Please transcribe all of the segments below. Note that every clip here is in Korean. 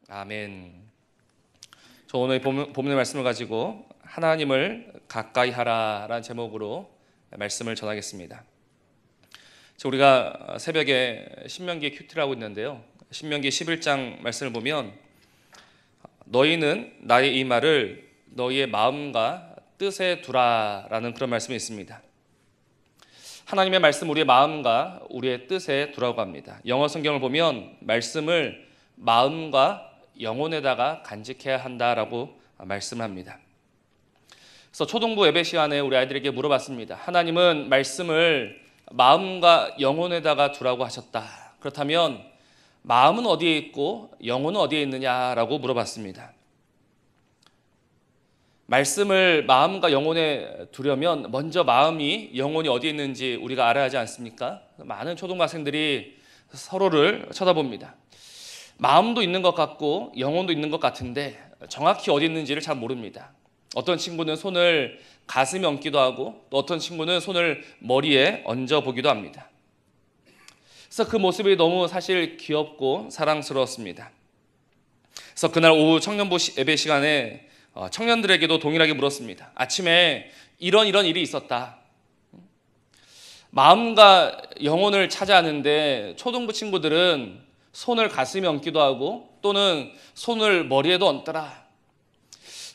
아멘. 저 오늘 본문의 말씀을 가지고 하나님을 가까이 하라라는 제목으로 말씀을 전하겠습니다. 우리가 새벽에 신명기 큐티를 하고 있는데요, 신명기 11장 말씀을 보면 너희는 나의 이 말을 너희의 마음과 뜻에 두라라는 그런 말씀이 있습니다. 하나님의 말씀 우리의 마음과 우리의 뜻에 두라고 합니다. 영어 성경을 보면 말씀을 마음과 영혼에다가 간직해야 한다라고 말씀합니다. 그래서 초등부 예배 시간에 우리 아이들에게 물어봤습니다. 하나님은 말씀을 마음과 영혼에다가 두라고 하셨다. 그렇다면 마음은 어디에 있고 영혼은 어디에 있느냐라고 물어봤습니다. 말씀을 마음과 영혼에 두려면 먼저 마음이 영혼이 어디에 있는지 우리가 알아야 하지 않습니까? 많은 초등학생들이 서로를 쳐다봅니다. 마음도 있는 것 같고 영혼도 있는 것 같은데 정확히 어디 있는지를 잘 모릅니다. 어떤 친구는 손을 가슴에 얹기도 하고 또 어떤 친구는 손을 머리에 얹어보기도 합니다. 그래서 그 모습이 너무 사실 귀엽고 사랑스러웠습니다. 그래서 그날 오후 청년부 예배 시간에 청년들에게도 동일하게 물었습니다. 아침에 이런 일이 있었다. 마음과 영혼을 찾아하는데 초등부 친구들은 손을 가슴에 얹기도 하고 또는 손을 머리에도 얹더라.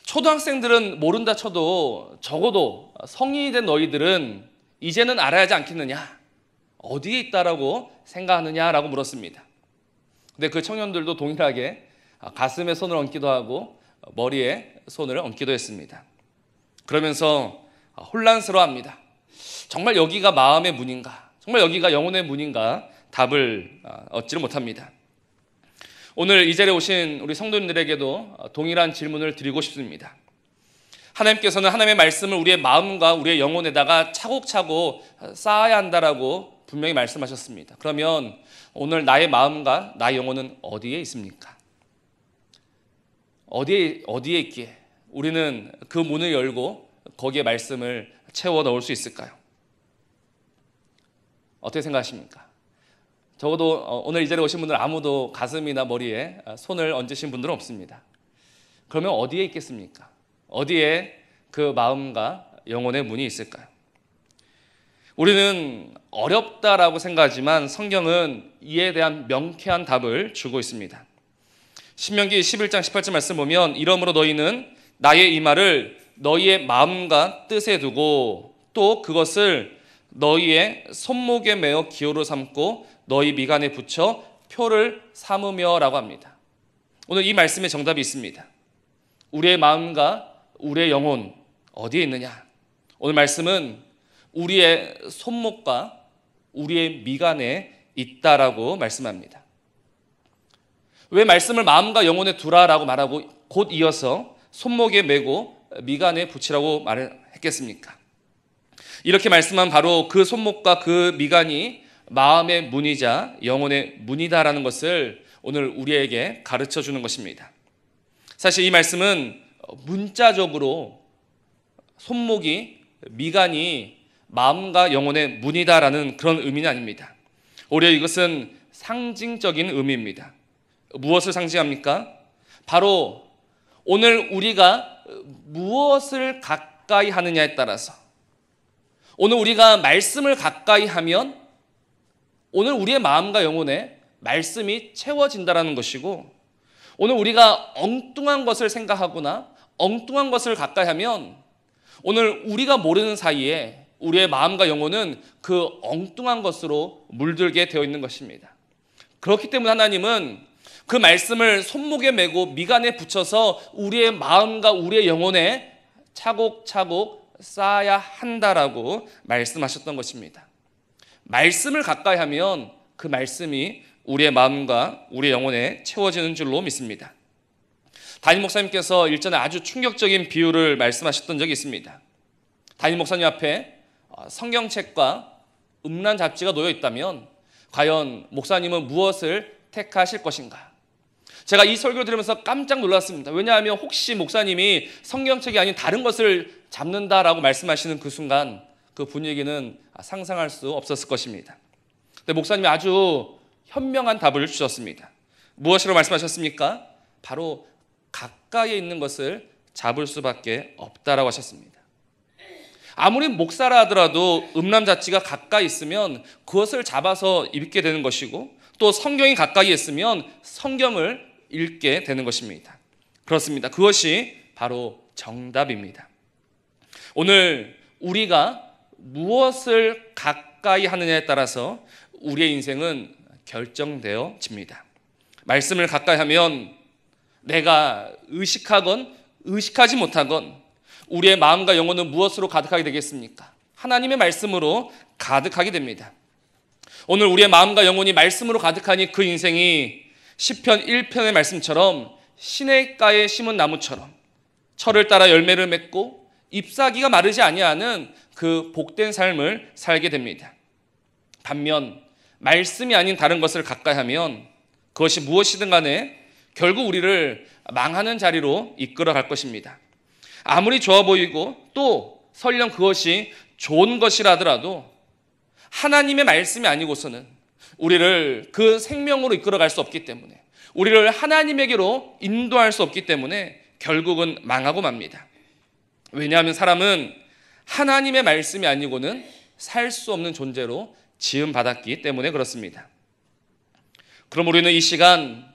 초등학생들은 모른다 쳐도 적어도 성인이 된 너희들은 이제는 알아야 하지 않겠느냐? 어디에 있다라고 생각하느냐라고 물었습니다. 근데 그 청년들도 동일하게 가슴에 손을 얹기도 하고 머리에 손을 얹기도 했습니다. 그러면서 혼란스러워합니다. 정말 여기가 마음의 문인가? 정말 여기가 영혼의 문인가? 답을 얻지를 못합니다. 오늘 이 자리에 오신 우리 성도님들에게도 동일한 질문을 드리고 싶습니다. 하나님께서는 하나님의 말씀을 우리의 마음과 우리의 영혼에다가 차곡차곡 쌓아야 한다라고 분명히 말씀하셨습니다. 그러면 오늘 나의 마음과 나의 영혼은 어디에 있습니까? 어디에 있기에 우리는 그 문을 열고 거기에 말씀을 채워 넣을 수 있을까요? 어떻게 생각하십니까? 적어도 오늘 이 자리에 오신 분들 아무도 가슴이나 머리에 손을 얹으신 분들은 없습니다. 그러면 어디에 있겠습니까? 어디에 그 마음과 영혼의 문이 있을까요? 우리는 어렵다라고 생각하지만 성경은 이에 대한 명쾌한 답을 주고 있습니다. 신명기 11장 18절 말씀 보면 이러므로 너희는 나의 이 말을 너희의 마음과 뜻에 두고 또 그것을 너희의 손목에 매어 기호로 삼고 너희 미간에 붙여 표를 삼으며 라고 합니다. 오늘 이 말씀에 정답이 있습니다. 우리의 마음과 우리의 영혼 어디에 있느냐? 오늘 말씀은 우리의 손목과 우리의 미간에 있다라고 말씀합니다. 왜 말씀을 마음과 영혼에 두라라고 말하고 곧 이어서 손목에 메고 미간에 붙이라고 말을 했겠습니까? 이렇게 말씀한 바로 그 손목과 그 미간이 마음의 문이자 영혼의 문이다라는 것을 오늘 우리에게 가르쳐 주는 것입니다. 사실 이 말씀은 문자적으로 손목이 미간이 마음과 영혼의 문이다라는 그런 의미는 아닙니다. 오히려 이것은 상징적인 의미입니다. 무엇을 상징합니까? 바로 오늘 우리가 무엇을 가까이 하느냐에 따라서 오늘 우리가 말씀을 가까이 하면 오늘 우리의 마음과 영혼에 말씀이 채워진다는 것이고 오늘 우리가 엉뚱한 것을 생각하거나 엉뚱한 것을 가까이 하면 오늘 우리가 모르는 사이에 우리의 마음과 영혼은 그 엉뚱한 것으로 물들게 되어 있는 것입니다. 그렇기 때문에 하나님은 그 말씀을 손목에 메고 미간에 붙여서 우리의 마음과 우리의 영혼에 차곡차곡 쌓아야 한다라고 말씀하셨던 것입니다. 말씀을 가까이 하면 그 말씀이 우리의 마음과 우리의 영혼에 채워지는 줄로 믿습니다. 담임 목사님께서 일전에 아주 충격적인 비유를 말씀하셨던 적이 있습니다. 담임 목사님 앞에 성경책과 음란 잡지가 놓여 있다면 과연 목사님은 무엇을 택하실 것인가? 제가 이 설교를 들으면서 깜짝 놀랐습니다. 왜냐하면 혹시 목사님이 성경책이 아닌 다른 것을 잡는다라고 말씀하시는 그 순간 그 분위기는 상상할 수 없었을 것입니다. 근데 목사님이 아주 현명한 답을 주셨습니다. 무엇이라고 말씀하셨습니까? 바로 가까이에 있는 것을 잡을 수밖에 없다라고 하셨습니다. 아무리 목사라 하더라도 음란자치가 가까이 있으면 그것을 잡아서 읽게 되는 것이고, 또 성경이 가까이 있으면 성경을 읽게 되는 것입니다. 그렇습니다. 그것이 바로 정답입니다. 오늘 우리가 무엇을 가까이 하느냐에 따라서 우리의 인생은 결정되어집니다. 말씀을 가까이 하면 내가 의식하건 의식하지 못하건 우리의 마음과 영혼은 무엇으로 가득하게 되겠습니까? 하나님의 말씀으로 가득하게 됩니다. 오늘 우리의 마음과 영혼이 말씀으로 가득하니 그 인생이 시편 1편의 말씀처럼 시냇가에 심은 나무처럼 철을 따라 열매를 맺고 잎사귀가 마르지 아니하는 그 복된 삶을 살게 됩니다. 반면 말씀이 아닌 다른 것을 가까이 하면 그것이 무엇이든 간에 결국 우리를 망하는 자리로 이끌어 갈 것입니다. 아무리 좋아 보이고 또 설령 그것이 좋은 것이라 하더라도 하나님의 말씀이 아니고서는 우리를 그 생명으로 이끌어 갈 수 없기 때문에, 우리를 하나님에게로 인도할 수 없기 때문에 결국은 망하고 맙니다. 왜냐하면 사람은 하나님의 말씀이 아니고는 살 수 없는 존재로 지음받았기 때문에 그렇습니다. 그럼 우리는 이 시간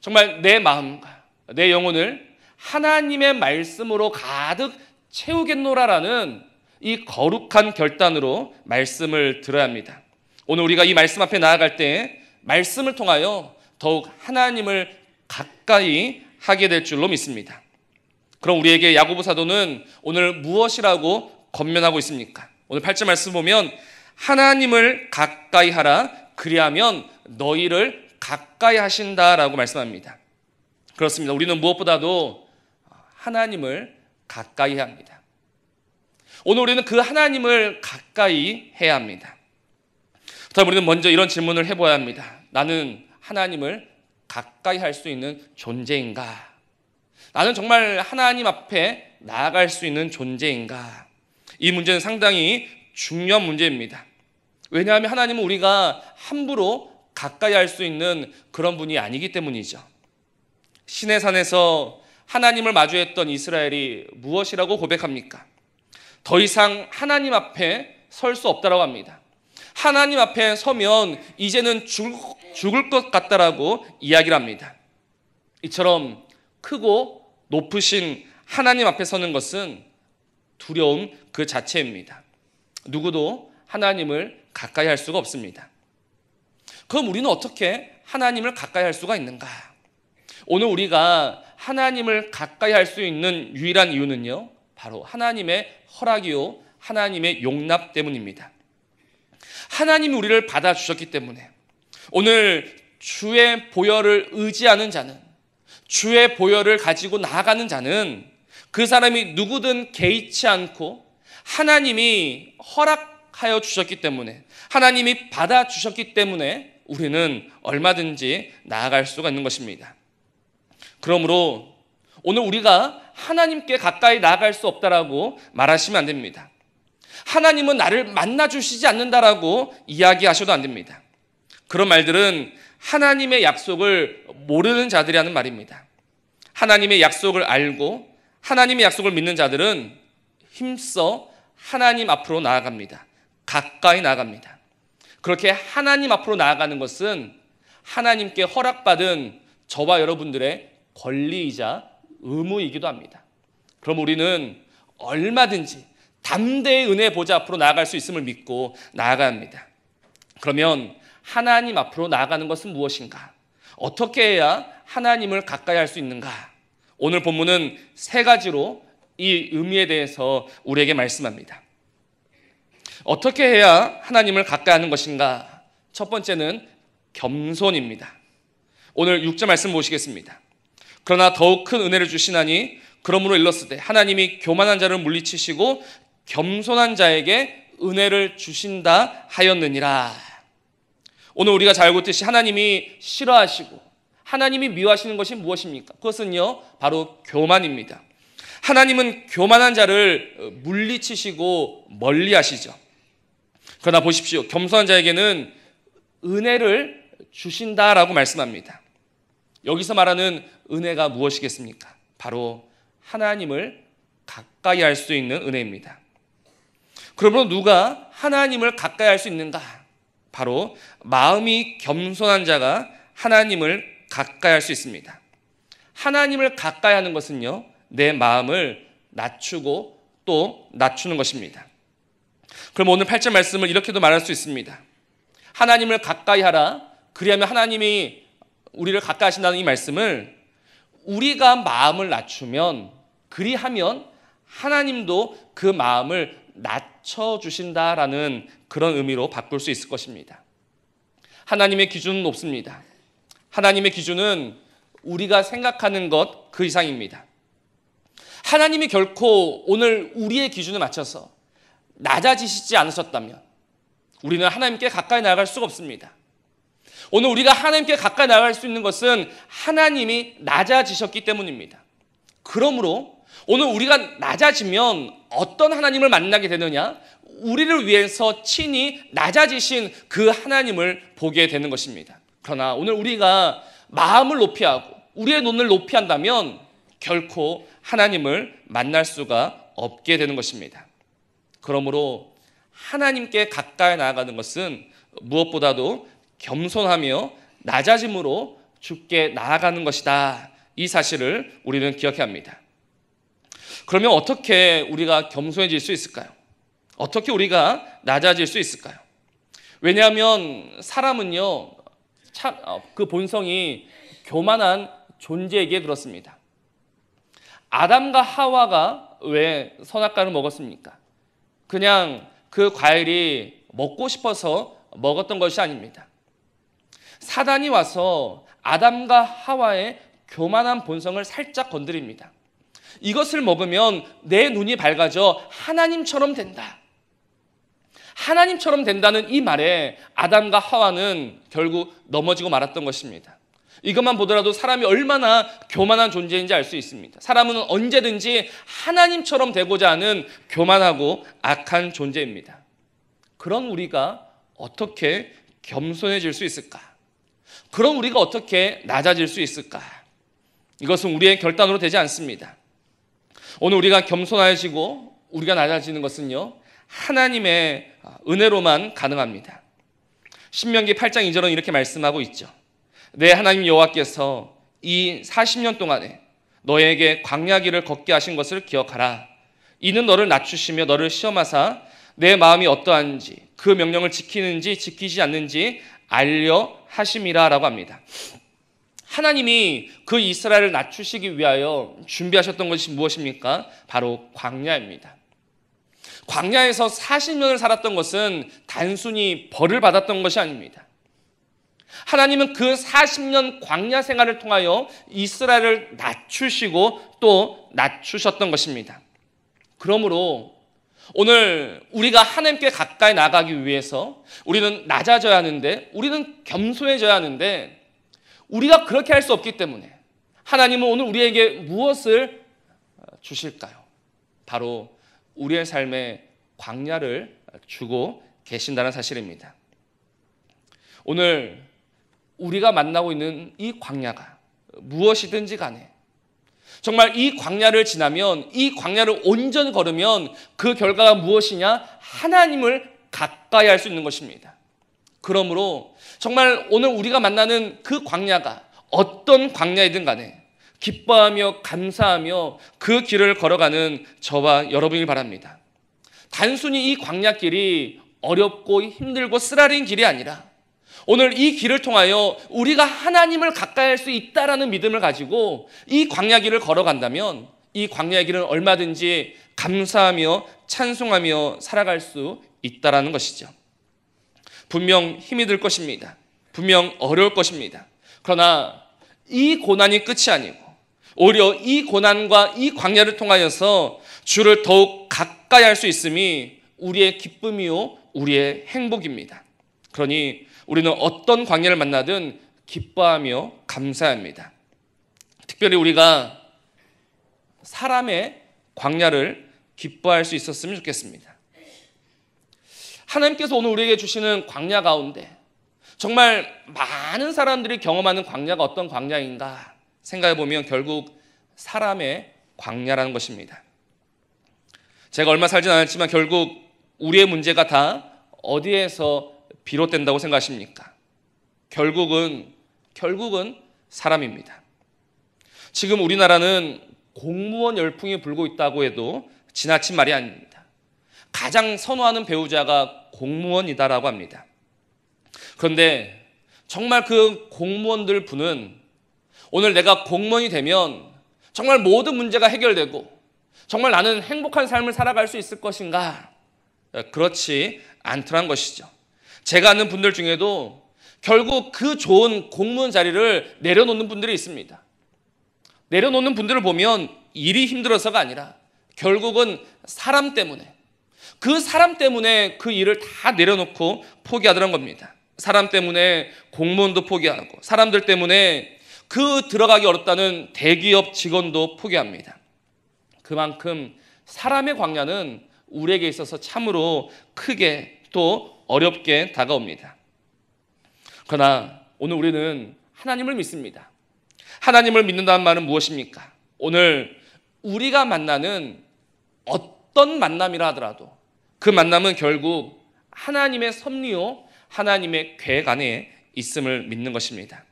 정말 내 마음과 내 영혼을 하나님의 말씀으로 가득 채우겠노라라는 이 거룩한 결단으로 말씀을 들어야 합니다. 오늘 우리가 이 말씀 앞에 나아갈 때 말씀을 통하여 더욱 하나님을 가까이 하게 될 줄로 믿습니다. 그럼 우리에게 야고보 사도는 오늘 무엇이라고 권면하고 있습니까? 오늘 8절 말씀 보면 하나님을 가까이 하라, 그리하면 너희를 가까이 하신다라고 말씀합니다. 그렇습니다. 우리는 무엇보다도 하나님을 가까이 해야 합니다. 오늘 우리는 그 하나님을 가까이 해야 합니다. 그렇다면 우리는 먼저 이런 질문을 해봐야 합니다. 나는 하나님을 가까이 할 수 있는 존재인가? 나는 정말 하나님 앞에 나아갈 수 있는 존재인가? 이 문제는 상당히 중요한 문제입니다. 왜냐하면 하나님은 우리가 함부로 가까이 할 수 있는 그런 분이 아니기 때문이죠. 시내산에서 하나님을 마주했던 이스라엘이 무엇이라고 고백합니까? 더 이상 하나님 앞에 설 수 없다라고 합니다. 하나님 앞에 서면 이제는 죽을 것 같다라고 이야기를 합니다. 이처럼 크고 높으신 하나님 앞에 서는 것은 두려움 그 자체입니다. 누구도 하나님을 가까이 할 수가 없습니다. 그럼 우리는 어떻게 하나님을 가까이 할 수가 있는가? 오늘 우리가 하나님을 가까이 할 수 있는 유일한 이유는요, 바로 하나님의 허락이요, 하나님의 용납 때문입니다. 하나님이 우리를 받아주셨기 때문에 오늘 주의 보혈을 의지하는 자는, 주의 보혈을 가지고 나아가는 자는 그 사람이 누구든 개의치 않고 하나님이 허락하여 주셨기 때문에, 하나님이 받아주셨기 때문에 우리는 얼마든지 나아갈 수가 있는 것입니다. 그러므로 오늘 우리가 하나님께 가까이 나아갈 수 없다라고 말하시면 안 됩니다. 하나님은 나를 만나주시지 않는다라고 이야기하셔도 안 됩니다. 그런 말들은 하나님의 약속을 모르는 자들이 하는 말입니다. 하나님의 약속을 알고 하나님의 약속을 믿는 자들은 힘써 하나님 앞으로 나아갑니다. 가까이 나아갑니다. 그렇게 하나님 앞으로 나아가는 것은 하나님께 허락받은 저와 여러분들의 권리이자 의무이기도 합니다. 그럼 우리는 얼마든지 담대히 은혜의 보좌 앞으로 나아갈 수 있음을 믿고 나아가야 합니다. 그러면 하나님 앞으로 나아가는 것은 무엇인가? 어떻게 해야 하나님을 가까이 할 수 있는가? 오늘 본문은 세 가지로 이 의미에 대해서 우리에게 말씀합니다. 어떻게 해야 하나님을 가까이 하는 것인가? 첫 번째는 겸손입니다. 오늘 6절 말씀 보시겠습니다. 그러나 더욱 큰 은혜를 주시나니 그러므로 일렀으되 하나님이 교만한 자를 물리치시고 겸손한 자에게 은혜를 주신다 하였느니라. 오늘 우리가 잘 알고 있듯이 하나님이 싫어하시고 하나님이 미워하시는 것이 무엇입니까? 그것은요, 바로 교만입니다. 하나님은 교만한 자를 물리치시고 멀리하시죠. 그러나 보십시오, 겸손한 자에게는 은혜를 주신다라고 말씀합니다. 여기서 말하는 은혜가 무엇이겠습니까? 바로 하나님을 가까이 할 수 있는 은혜입니다. 그러므로 누가 하나님을 가까이 할 수 있는가? 바로 마음이 겸손한 자가 하나님을 가까이 할 수 있습니다. 하나님을 가까이 하는 것은요, 내 마음을 낮추고 또 낮추는 것입니다. 그럼 오늘 8절 말씀을 이렇게도 말할 수 있습니다. 하나님을 가까이 하라. 그리하면 하나님이 우리를 가까이 하신다는 이 말씀을 우리가 마음을 낮추면, 그리하면 하나님도 그 마음을 낮춰주신다라는 그런 의미로 바꿀 수 있을 것입니다. 하나님의 기준은 높습니다. 하나님의 기준은 우리가 생각하는 것 그 이상입니다. 하나님이 결코 오늘 우리의 기준에 맞춰서 낮아지시지 않으셨다면 우리는 하나님께 가까이 나아갈 수가 없습니다. 오늘 우리가 하나님께 가까이 나아갈 수 있는 것은 하나님이 낮아지셨기 때문입니다. 그러므로 오늘 우리가 낮아지면 어떤 하나님을 만나게 되느냐? 우리를 위해서 친히 낮아지신 그 하나님을 보게 되는 것입니다. 그러나 오늘 우리가 마음을 높이 하고 우리의 눈을 높이 한다면 결코 하나님을 만날 수가 없게 되는 것입니다. 그러므로 하나님께 가까이 나아가는 것은 무엇보다도 겸손하며 낮아짐으로 주께 나아가는 것이다. 이 사실을 우리는 기억해야 합니다. 그러면 어떻게 우리가 겸손해질 수 있을까요? 어떻게 우리가 낮아질 수 있을까요? 왜냐하면 사람은요, 그 본성이 교만한 존재에게 그렇습니다. 아담과 하와가 왜 선악과를 먹었습니까? 그냥 그 과일이 먹고 싶어서 먹었던 것이 아닙니다. 사단이 와서 아담과 하와의 교만한 본성을 살짝 건드립니다. 이것을 먹으면 내 눈이 밝아져 하나님처럼 된다. 하나님처럼 된다는 이 말에 아담과 하와는 결국 넘어지고 말았던 것입니다. 이것만 보더라도 사람이 얼마나 교만한 존재인지 알 수 있습니다. 사람은 언제든지 하나님처럼 되고자 하는 교만하고 악한 존재입니다. 그런 우리가 어떻게 겸손해질 수 있을까? 그런 우리가 어떻게 낮아질 수 있을까? 이것은 우리의 결단으로 되지 않습니다. 오늘 우리가 겸손해지고 우리가 낮아지는 것은요, 하나님의 은혜로만 가능합니다. 신명기 8장 2절은 이렇게 말씀하고 있죠. 내 하나님 여호와께서 이 40년 동안에 너에게 광야길을 걷게 하신 것을 기억하라. 이는 너를 낮추시며 너를 시험하사 내 마음이 어떠한지 그 명령을 지키는지 지키지 않는지 알려 하심이라 라고 합니다. 하나님이 그 이스라엘을 낮추시기 위하여 준비하셨던 것이 무엇입니까? 바로 광야입니다. 광야에서 40년을 살았던 것은 단순히 벌을 받았던 것이 아닙니다. 하나님은 그 40년 광야 생활을 통하여 이스라엘을 낮추시고 또 낮추셨던 것입니다. 그러므로 오늘 우리가 하나님께 가까이 나가기 위해서 우리는 낮아져야 하는데, 우리는 겸손해져야 하는데, 우리가 그렇게 할 수 없기 때문에 하나님은 오늘 우리에게 무엇을 주실까요? 바로 우리의 삶에 광야를 주고 계신다는 사실입니다. 오늘 우리가 만나고 있는 이 광야가 무엇이든지 간에 정말 이 광야를 지나면, 이 광야를 온전히 걸으면 그 결과가 무엇이냐? 하나님을 가까이 할 수 있는 것입니다. 그러므로 정말 오늘 우리가 만나는 그 광야가 어떤 광야이든 간에 기뻐하며 감사하며 그 길을 걸어가는 저와 여러분이 바랍니다. 단순히 이 광야길이 어렵고 힘들고 쓰라린 길이 아니라 오늘 이 길을 통하여 우리가 하나님을 가까이 할 수 있다라는 믿음을 가지고 이 광야길을 걸어간다면 이 광야길은 얼마든지 감사하며 찬송하며 살아갈 수 있다라는 것이죠. 분명 힘이 들 것입니다. 분명 어려울 것입니다. 그러나 이 고난이 끝이 아니고 오히려 이 고난과 이 광야를 통하여서 주를 더욱 가까이 할 수 있음이 우리의 기쁨이요 우리의 행복입니다. 그러니 우리는 어떤 광야를 만나든 기뻐하며 감사합니다. 특별히 우리가 사람의 광야를 기뻐할 수 있었으면 좋겠습니다. 하나님께서 오늘 우리에게 주시는 광야 가운데 정말 많은 사람들이 경험하는 광야가 어떤 광야인가? 생각해보면 결국 사람의 광야라는 것입니다. 제가 얼마 살진 않았지만 결국 우리의 문제가 다 어디에서 비롯된다고 생각하십니까? 결국은 사람입니다. 지금 우리나라는 공무원 열풍이 불고 있다고 해도 지나친 말이 아닙니다. 가장 선호하는 배우자가 공무원이다라고 합니다. 그런데 정말 그 공무원들 분은 오늘 내가 공무원이 되면 정말 모든 문제가 해결되고 정말 나는 행복한 삶을 살아갈 수 있을 것인가? 그렇지 않더란 것이죠. 제가 아는 분들 중에도 결국 그 좋은 공무원 자리를 내려놓는 분들이 있습니다. 내려놓는 분들을 보면 일이 힘들어서가 아니라 결국은 사람 때문에 그 일을 다 내려놓고 포기하더란 겁니다. 사람 때문에 공무원도 포기하고 사람들 때문에 그 들어가기 어렵다는 대기업 직원도 포기합니다. 그만큼 사람의 광야는 우리에게 있어서 참으로 크게 또 어렵게 다가옵니다. 그러나 오늘 우리는 하나님을 믿습니다. 하나님을 믿는다는 말은 무엇입니까? 오늘 우리가 만나는 어떤 만남이라 하더라도 그 만남은 결국 하나님의 섭리요 하나님의 계획 안에 있음을 믿는 것입니다.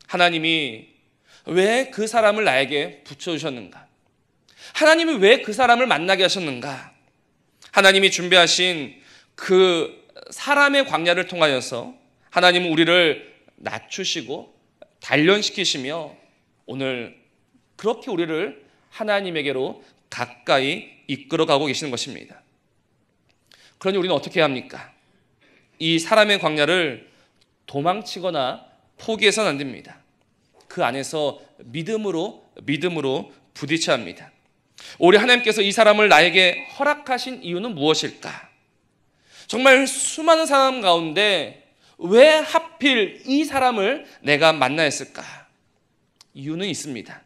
하나님이 왜 그 사람을 나에게 붙여주셨는가? 하나님이 왜 그 사람을 만나게 하셨는가? 하나님이 준비하신 그 사람의 광야를 통하여서 하나님은 우리를 낮추시고 단련시키시며 오늘 그렇게 우리를 하나님에게로 가까이 이끌어가고 계시는 것입니다. 그러니 우리는 어떻게 해야 합니까? 이 사람의 광야를 도망치거나 포기해서는 안 됩니다. 그 안에서 믿음으로 부딪혀야 합니다. 우리 하나님께서 이 사람을 나에게 허락하신 이유는 무엇일까? 정말 수많은 사람 가운데 왜 하필 이 사람을 내가 만나야 했을까? 이유는 있습니다.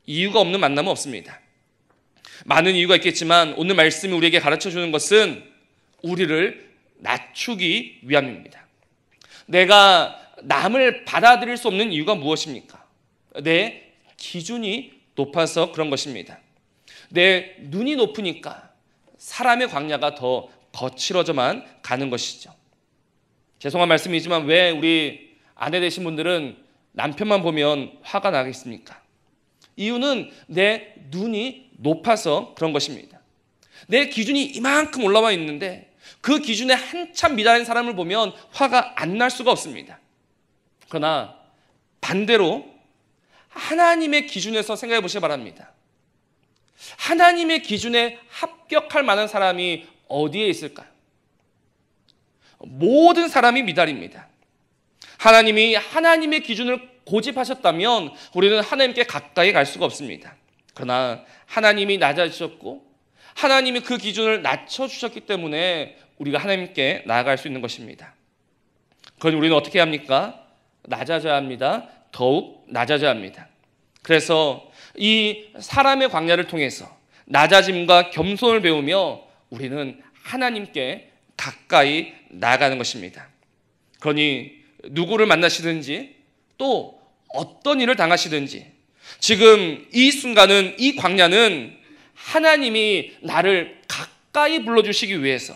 이유가 없는 만남은 없습니다. 많은 이유가 있겠지만 오늘 말씀이 우리에게 가르쳐주는 것은 우리를 낮추기 위함입니다. 내가 남을 받아들일 수 없는 이유가 무엇입니까? 내 기준이 높아서 그런 것입니다. 내 눈이 높으니까 사람의 광야가 더 거칠어져만 가는 것이죠. 죄송한 말씀이지만 왜 우리 아내 되신 분들은 남편만 보면 화가 나겠습니까? 이유는 내 눈이 높아서 그런 것입니다. 내 기준이 이만큼 올라와 있는데 그 기준에 한참 미달인 사람을 보면 화가 안 날 수가 없습니다. 그러나 반대로 하나님의 기준에서 생각해 보시기 바랍니다. 하나님의 기준에 합격할 만한 사람이 어디에 있을까요? 모든 사람이 미달입니다. 하나님이 하나님의 기준을 고집하셨다면 우리는 하나님께 가까이 갈 수가 없습니다. 그러나 하나님이 낮아지셨고 하나님이 그 기준을 낮춰주셨기 때문에 우리가 하나님께 나아갈 수 있는 것입니다. 그러니 우리는 어떻게 합니까? 낮아져야 합니다. 더욱 낮아져야 합니다. 그래서 이 사람의 광야를 통해서 낮아짐과 겸손을 배우며 우리는 하나님께 가까이 나아가는 것입니다. 그러니 누구를 만나시든지 또 어떤 일을 당하시든지 지금 이 순간은 이 광야는 하나님이 나를 가까이 불러주시기 위해서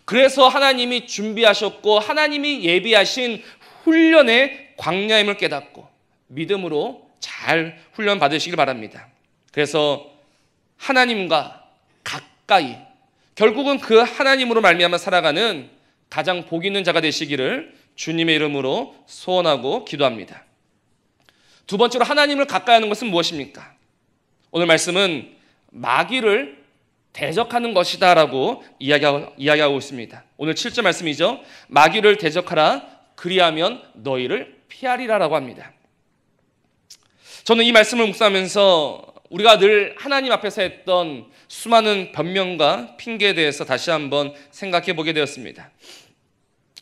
그래서 하나님이 준비하셨고 하나님이 예비하신 훈련의 광야임을 깨닫고 믿음으로 잘 훈련 받으시길 바랍니다. 그래서 하나님과 가까이 결국은 그 하나님으로 말미암아 살아가는 가장 복 있는 자가 되시기를 주님의 이름으로 소원하고 기도합니다. 두 번째로 하나님을 가까이 하는 것은 무엇입니까? 오늘 말씀은 마귀를 대적하는 것이다 라고 이야기하고 있습니다. 오늘 7절 말씀이죠. 마귀를 대적하라 그리하면 너희를 피하리라 라고 합니다. 저는 이 말씀을 묵상하면서 우리가 늘 하나님 앞에서 했던 수많은 변명과 핑계에 대해서 다시 한번 생각해 보게 되었습니다.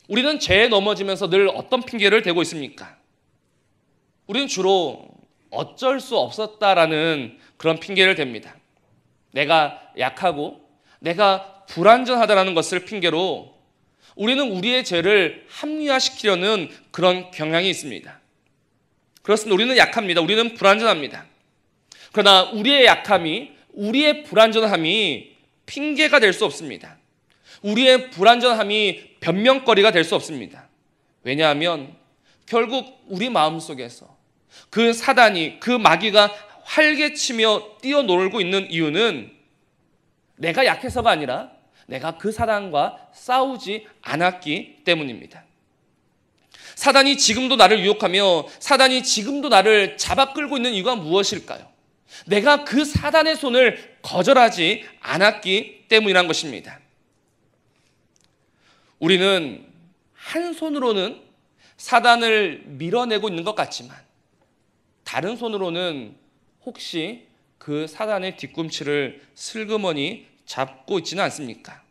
우리는 죄에 넘어지면서 늘 어떤 핑계를 대고 있습니까? 우리는 주로 어쩔 수 없었다라는 그런 핑계를 댑니다. 내가 약하고 내가 불완전하다라는 것을 핑계로 우리는 우리의 죄를 합리화시키려는 그런 경향이 있습니다. 그렇습니다. 우리는 약합니다. 우리는 불완전합니다. 그러나 우리의 약함이, 우리의 불완전함이 핑계가 될 수 없습니다. 우리의 불완전함이 변명거리가 될 수 없습니다. 왜냐하면 결국 우리 마음속에서 그 사단이, 그 마귀가 활개치며 뛰어놀고 있는 이유는 내가 약해서가 아니라 내가 그 사단과 싸우지 않았기 때문입니다. 사단이 지금도 나를 유혹하며 사단이 지금도 나를 잡아 끌고 있는 이유가 무엇일까요? 내가 그 사단의 손을 거절하지 않았기 때문이란 것입니다. 우리는 한 손으로는 사단을 밀어내고 있는 것 같지만 다른 손으로는 혹시 그 사단의 뒤꿈치를 슬그머니 잡고 있지는 않습니까?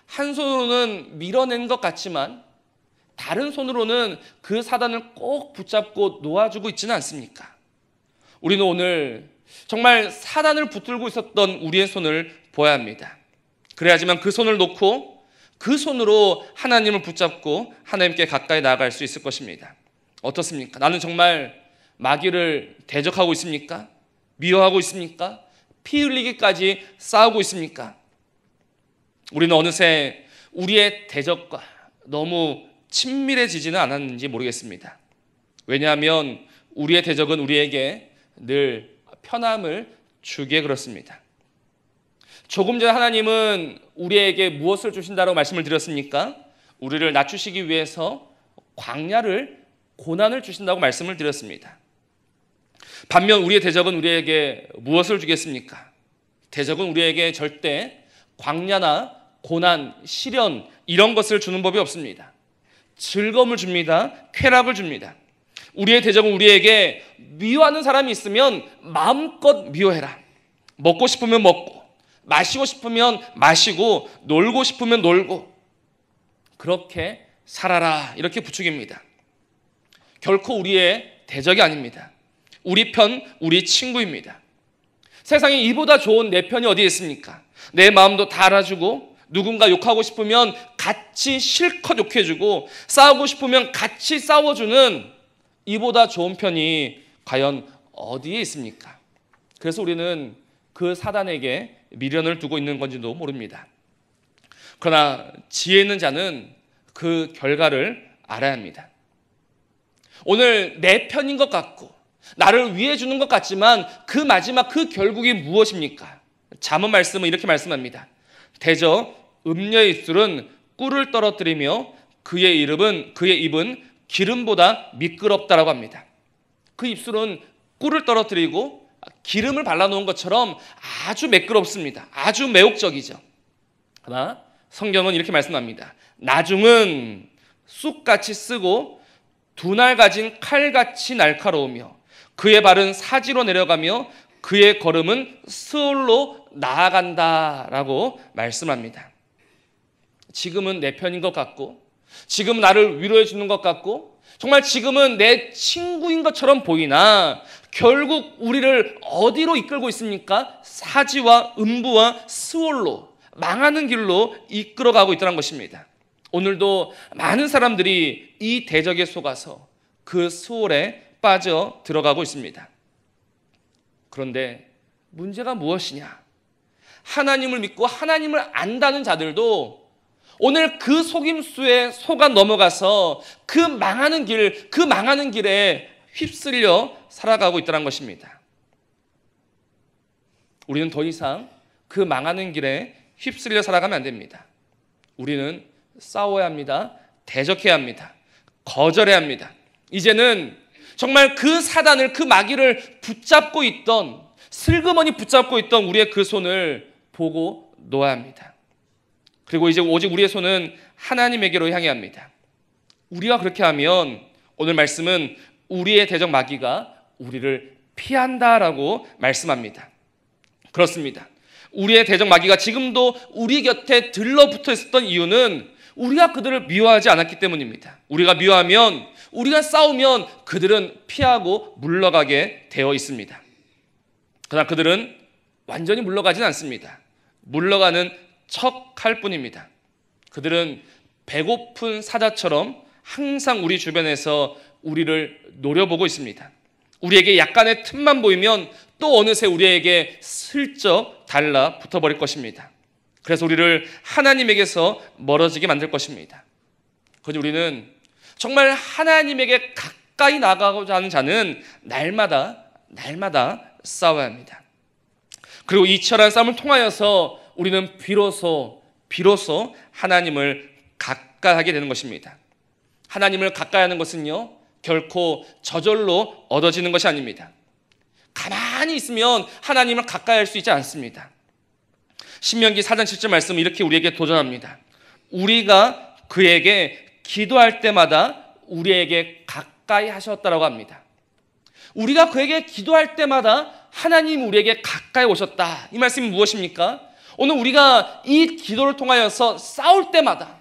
한 손으로는 밀어낸 것 같지만 다른 손으로는 그 사단을 꼭 붙잡고 놓아주고 있지는 않습니까? 우리는 오늘 정말 사단을 붙들고 있었던 우리의 손을 보아야 합니다. 그래야지만 그 손을 놓고 그 손으로 하나님을 붙잡고 하나님께 가까이 나아갈 수 있을 것입니다. 어떻습니까? 나는 정말 마귀를 대적하고 있습니까? 미워하고 있습니까? 피 흘리기까지 싸우고 있습니까? 우리는 어느새 우리의 대적과 너무 친밀해지지는 않았는지 모르겠습니다. 왜냐하면 우리의 대적은 우리에게 늘 편함을 주기에 그렇습니다. 조금 전에 하나님은 우리에게 무엇을 주신다고 말씀을 드렸습니까? 우리를 낮추시기 위해서 광야를, 고난을 주신다고 말씀을 드렸습니다. 반면 우리의 대적은 우리에게 무엇을 주겠습니까? 대적은 우리에게 절대 광야나 고난, 시련 이런 것을 주는 법이 없습니다. 즐거움을 줍니다. 쾌락을 줍니다. 우리의 대적은 우리에게 미워하는 사람이 있으면 마음껏 미워해라. 먹고 싶으면 먹고, 마시고 싶으면 마시고, 놀고 싶으면 놀고, 그렇게 살아라, 이렇게 부추깁니다. 결코 우리의 대적이 아닙니다. 우리 편, 우리 친구입니다. 세상에 이보다 좋은 내 편이 어디에 있습니까? 내 마음도 다 알아주고, 누군가 욕하고 싶으면 같이 실컷 욕해주고, 싸우고 싶으면 같이 싸워주는 이보다 좋은 편이 과연 어디에 있습니까? 그래서 우리는 그 사단에게 미련을 두고 있는 건지도 모릅니다. 그러나 지혜 있는 자는 그 결과를 알아야 합니다. 오늘 내 편인 것 같고 나를 위해 주는 것 같지만 그 마지막 그 결국이 무엇입니까? 잠언 말씀은 이렇게 말씀합니다. 대저 음녀의 입술은 꿀을 떨어뜨리며 그의 입은 기름보다 미끄럽다라고 합니다. 그 입술은 꿀을 떨어뜨리고 기름을 발라놓은 것처럼 아주 매끄럽습니다. 아주 매혹적이죠. 그러나 성경은 이렇게 말씀합니다. 나중은 쑥같이 쓰고 두 날 가진 칼같이 날카로우며 그의 발은 사지로 내려가며 그의 걸음은 스올로 나아간다라고 말씀합니다. 지금은 내 편인 것 같고 지금 나를 위로해 주는 것 같고 정말 지금은 내 친구인 것처럼 보이나 결국 우리를 어디로 이끌고 있습니까? 사지와 음부와 스올로, 망하는 길로 이끌어가고 있다는 것입니다. 오늘도 많은 사람들이 이 대적에 속아서 그 스올에 빠져 들어가고 있습니다. 그런데 문제가 무엇이냐? 하나님을 믿고 하나님을 안다는 자들도 오늘 그 속임수에 속아 넘어가서 그 망하는 길에 휩쓸려 살아가고 있다는 것입니다. 우리는 더 이상 그 망하는 길에 휩쓸려 살아가면 안 됩니다. 우리는 싸워야 합니다. 대적해야 합니다. 거절해야 합니다. 이제는 정말 그 사단을, 그 마귀를 붙잡고 있던, 슬그머니 붙잡고 있던 우리의 그 손을 보고 놓아야 합니다. 그리고 이제 오직 우리의 손은 하나님에게로 향해야 합니다. 우리가 그렇게 하면 오늘 말씀은 우리의 대적 마귀가 우리를 피한다라고 말씀합니다. 그렇습니다. 우리의 대적 마귀가 지금도 우리 곁에 들러붙어 있었던 이유는 우리가 그들을 미워하지 않았기 때문입니다. 우리가 미워하면, 우리가 싸우면 그들은 피하고 물러가게 되어 있습니다. 그러나 그들은 완전히 물러가지는 않습니다. 물러가는 척할 뿐입니다. 그들은 배고픈 사자처럼 항상 우리 주변에서 우리를 노려보고 있습니다. 우리에게 약간의 틈만 보이면 또 어느새 우리에게 슬쩍 달라붙어버릴 것입니다. 그래서 우리를 하나님에게서 멀어지게 만들 것입니다. 그런데 우리는 정말 하나님에게 가까이 나가고자 하는 자는 날마다 싸워야 합니다. 그리고 이 치열한 싸움을 통하여서 우리는 비로소 하나님을 가까이 하게 되는 것입니다. 하나님을 가까이 하는 것은요, 결코 저절로 얻어지는 것이 아닙니다. 가만히 있으면 하나님을 가까이 할 수 있지 않습니다. 신명기 4장 7절 말씀은 이렇게 우리에게 도전합니다. 우리가 그에게 기도할 때마다 우리에게 가까이 하셨다라고 합니다. 우리가 그에게 기도할 때마다 하나님 우리에게 가까이 오셨다. 이 말씀이 무엇입니까? 오늘 우리가 이 기도를 통하여서 싸울 때마다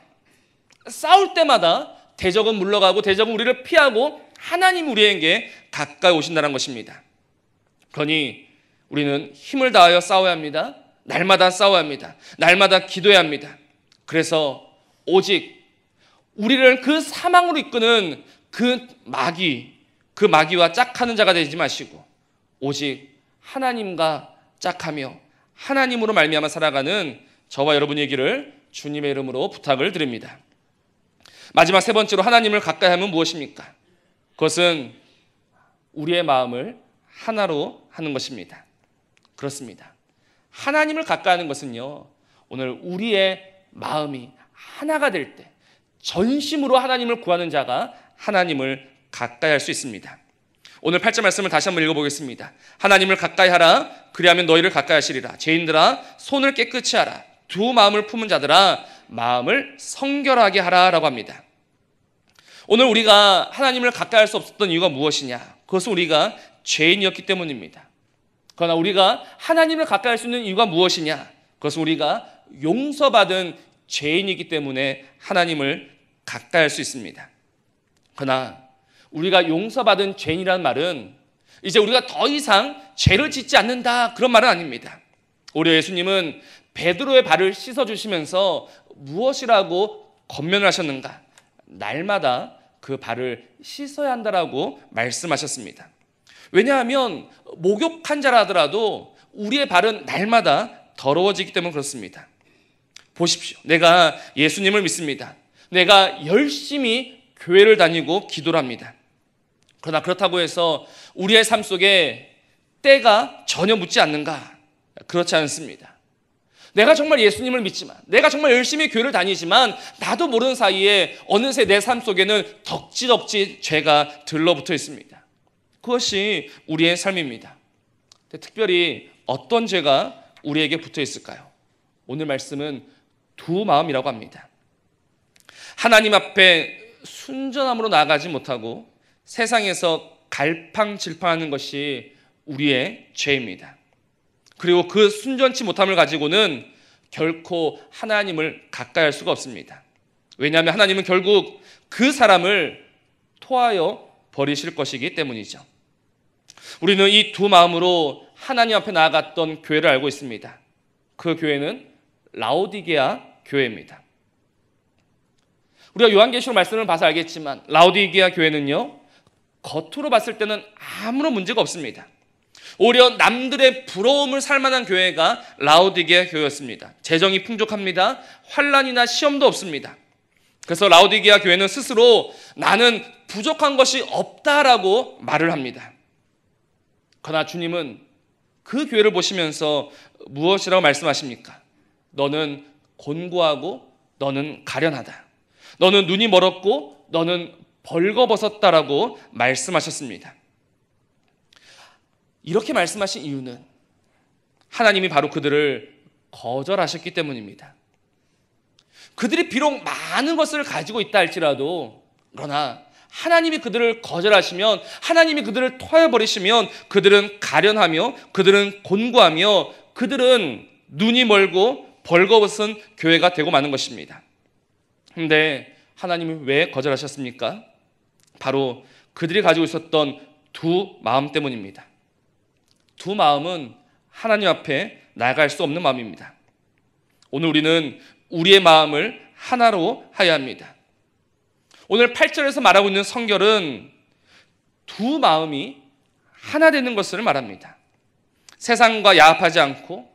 대적은 물러가고 대적은 우리를 피하고 하나님 우리에게 가까이 오신다는 것입니다. 그러니 우리는 힘을 다하여 싸워야 합니다. 날마다 싸워야 합니다. 날마다 기도해야 합니다. 그래서 오직 우리를 그 사망으로 이끄는 그 마귀와 짝하는 자가 되지 마시고 오직 하나님과 짝하며 하나님으로 말미암아 살아가는 저와 여러분이기를 주님의 이름으로 부탁을 드립니다. 마지막 세 번째로 하나님을 가까이 하면 무엇입니까? 그것은 우리의 마음을 하나로 하는 것입니다. 그렇습니다. 하나님을 가까이 하는 것은요, 오늘 우리의 마음이 하나가 될 때 전심으로 하나님을 구하는 자가 하나님을 가까이 할 수 있습니다. 오늘 8절 말씀을 다시 한번 읽어보겠습니다. 하나님을 가까이 하라. 그리하면 너희를 가까이 하시리라. 죄인들아 손을 깨끗이 하라. 두 마음을 품은 자들아 마음을 성결하게 하라 라고 합니다. 오늘 우리가 하나님을 가까이 할 수 없었던 이유가 무엇이냐? 그것은 우리가 죄인이었기 때문입니다. 그러나 우리가 하나님을 가까이 할 수 있는 이유가 무엇이냐? 그것은 우리가 용서받은 죄인이기 때문에 하나님을 가까이 할 수 있습니다. 그러나 우리가 용서받은 죄인이라는 말은 이제 우리가 더 이상 죄를 짓지 않는다, 그런 말은 아닙니다. 우리 예수님은 베드로의 발을 씻어주시면서 무엇이라고 권면을 하셨는가? 날마다 그 발을 씻어야 한다라고 말씀하셨습니다. 왜냐하면 목욕한 자라 하더라도 우리의 발은 날마다 더러워지기 때문에 그렇습니다. 보십시오. 내가 예수님을 믿습니다. 내가 열심히 교회를 다니고 기도를 합니다. 그러나 그렇다고 해서 우리의 삶 속에 때가 전혀 묻지 않는가? 그렇지 않습니다. 내가 정말 예수님을 믿지만, 내가 정말 열심히 교회를 다니지만 나도 모르는 사이에 어느새 내 삶 속에는 덕지덕지 죄가 들러붙어 있습니다. 그것이 우리의 삶입니다. 특별히 어떤 죄가 우리에게 붙어 있을까요? 오늘 말씀은 두 마음이라고 합니다. 하나님 앞에 순전함으로 나아가지 못하고 세상에서 갈팡질팡하는 것이 우리의 죄입니다. 그리고 그 순전치 못함을 가지고는 결코 하나님을 가까이 할 수가 없습니다. 왜냐하면 하나님은 결국 그 사람을 토하여 버리실 것이기 때문이죠. 우리는 이 두 마음으로 하나님 앞에 나아갔던 교회를 알고 있습니다. 그 교회는 라오디게아 교회입니다. 우리가 요한계시록 말씀을 봐서 알겠지만 라오디게아 교회는요, 겉으로 봤을 때는 아무런 문제가 없습니다. 오히려 남들의 부러움을 살 만한 교회가 라오디게아 교회였습니다. 재정이 풍족합니다. 환난이나 시험도 없습니다. 그래서 라오디게아 교회는 스스로 나는 부족한 것이 없다라고 말을 합니다. 그러나 주님은 그 교회를 보시면서 무엇이라고 말씀하십니까? 너는 곤고하고 너는 가련하다. 너는 눈이 멀었고 너는 벌거벗었다라고 말씀하셨습니다. 이렇게 말씀하신 이유는 하나님이 바로 그들을 거절하셨기 때문입니다. 그들이 비록 많은 것을 가지고 있다 할지라도, 그러나 하나님이 그들을 거절하시면, 하나님이 그들을 토해버리시면 그들은 가련하며 그들은 곤고하며 그들은 눈이 멀고 벌거벗은 교회가 되고 마는 것입니다. 그런데 하나님이 왜 거절하셨습니까? 바로 그들이 가지고 있었던 두 마음 때문입니다. 두 마음은 하나님 앞에 나아갈 수 없는 마음입니다. 오늘 우리는 우리의 마음을 하나로 하여야 합니다. 오늘 8절에서 말하고 있는 성결은 두 마음이 하나 되는 것을 말합니다. 세상과 야합하지 않고,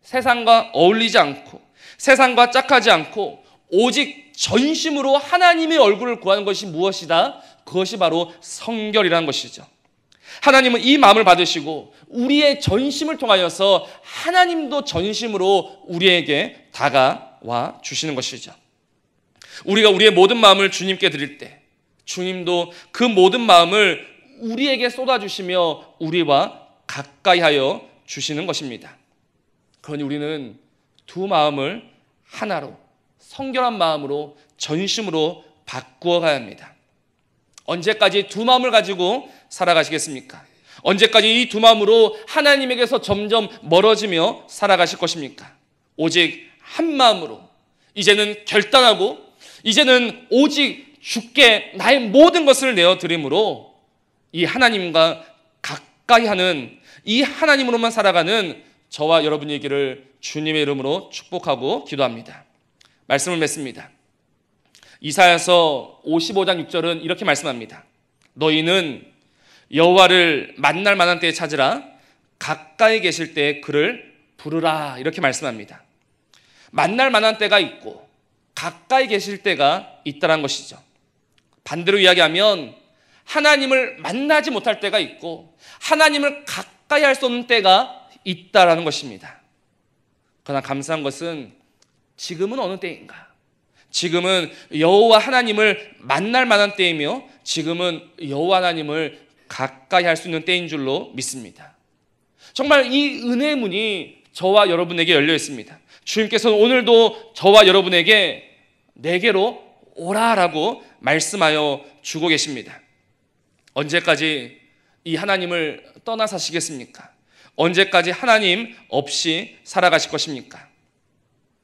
세상과 어울리지 않고, 세상과 짝하지 않고, 오직 전심으로 하나님의 얼굴을 구하는 것이 무엇이다? 그것이 바로 성결이라는 것이죠. 하나님은 이 마음을 받으시고 우리의 전심을 통하여서 하나님도 전심으로 우리에게 다가와 주시는 것이죠. 우리가 우리의 모든 마음을 주님께 드릴 때 주님도 그 모든 마음을 우리에게 쏟아주시며 우리와 가까이 하여 주시는 것입니다. 그러니 우리는 두 마음을 하나로, 성결한 마음으로, 전심으로 바꾸어 가야 합니다. 언제까지 두 마음을 가지고 살아가시겠습니까? 언제까지 이 두 마음으로 하나님에게서 점점 멀어지며 살아가실 것입니까? 오직 한 마음으로, 이제는 결단하고, 이제는 오직 주께 나의 모든 것을 내어드림으로 이 하나님과 가까이 하는, 이 하나님으로만 살아가는 저와 여러분이기를 주님의 이름으로 축복하고 기도합니다. 말씀을 맺습니다. 이사야서 55장 6절은 이렇게 말씀합니다. 너희는 여호와를 만날 만한 때에 찾으라, 가까이 계실 때에 그를 부르라, 이렇게 말씀합니다. 만날 만한 때가 있고 가까이 계실 때가 있다는 것이죠. 반대로 이야기하면 하나님을 만나지 못할 때가 있고 하나님을 가까이 할 수 없는 때가 있다라는 것입니다. 그러나 감사한 것은 지금은 어느 때인가? 지금은 여호와 하나님을 만날 만한 때이며 지금은 여호와 하나님을 가까이 할 수 있는 때인 줄로 믿습니다. 정말 이 은혜의 문이 저와 여러분에게 열려 있습니다. 주님께서는 오늘도 저와 여러분에게 내게로 오라라고 말씀하여 주고 계십니다. 언제까지 이 하나님을 떠나 사시겠습니까? 언제까지 하나님 없이 살아가실 것입니까?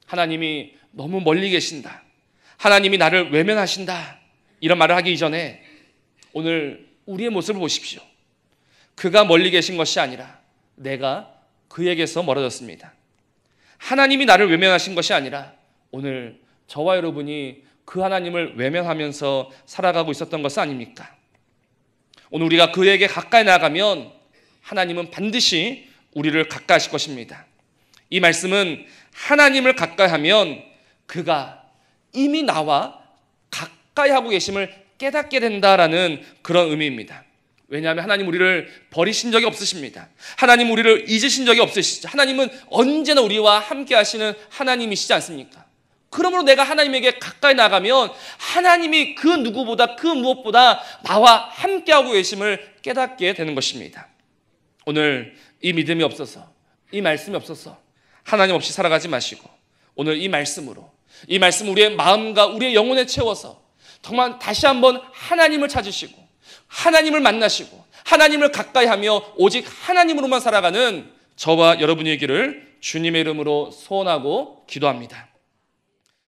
하나님이 너무 멀리 계신다, 하나님이 나를 외면하신다, 이런 말을 하기 이전에 오늘 우리의 모습을 보십시오. 그가 멀리 계신 것이 아니라 내가 그에게서 멀어졌습니다. 하나님이 나를 외면하신 것이 아니라 오늘 저와 여러분이 그 하나님을 외면하면서 살아가고 있었던 것은 아닙니까? 오늘 우리가 그에게 가까이 나아가면 하나님은 반드시 우리를 가까이 하실 것입니다. 이 말씀은 하나님을 가까이 하면 그가 이미 나와 가까이 하고 계심을 깨닫게 된다라는 그런 의미입니다. 왜냐하면 하나님 우리를 버리신 적이 없으십니다. 하나님 우리를 잊으신 적이 없으시죠. 하나님은 언제나 우리와 함께 하시는 하나님이시지 않습니까? 그러므로 내가 하나님에게 가까이 나가면 하나님이 그 누구보다 그 무엇보다 나와 함께하고 계심을 깨닫게 되는 것입니다. 오늘 이 믿음이 없어서, 이 말씀이 없어서 하나님 없이 살아가지 마시고 오늘 이 말씀으로, 이 말씀 우리의 마음과 우리의 영혼에 채워서 정말 다시 한번 하나님을 찾으시고 하나님을 만나시고 하나님을 가까이 하며 오직 하나님으로만 살아가는 저와 여러분이기를 주님의 이름으로 소원하고 기도합니다.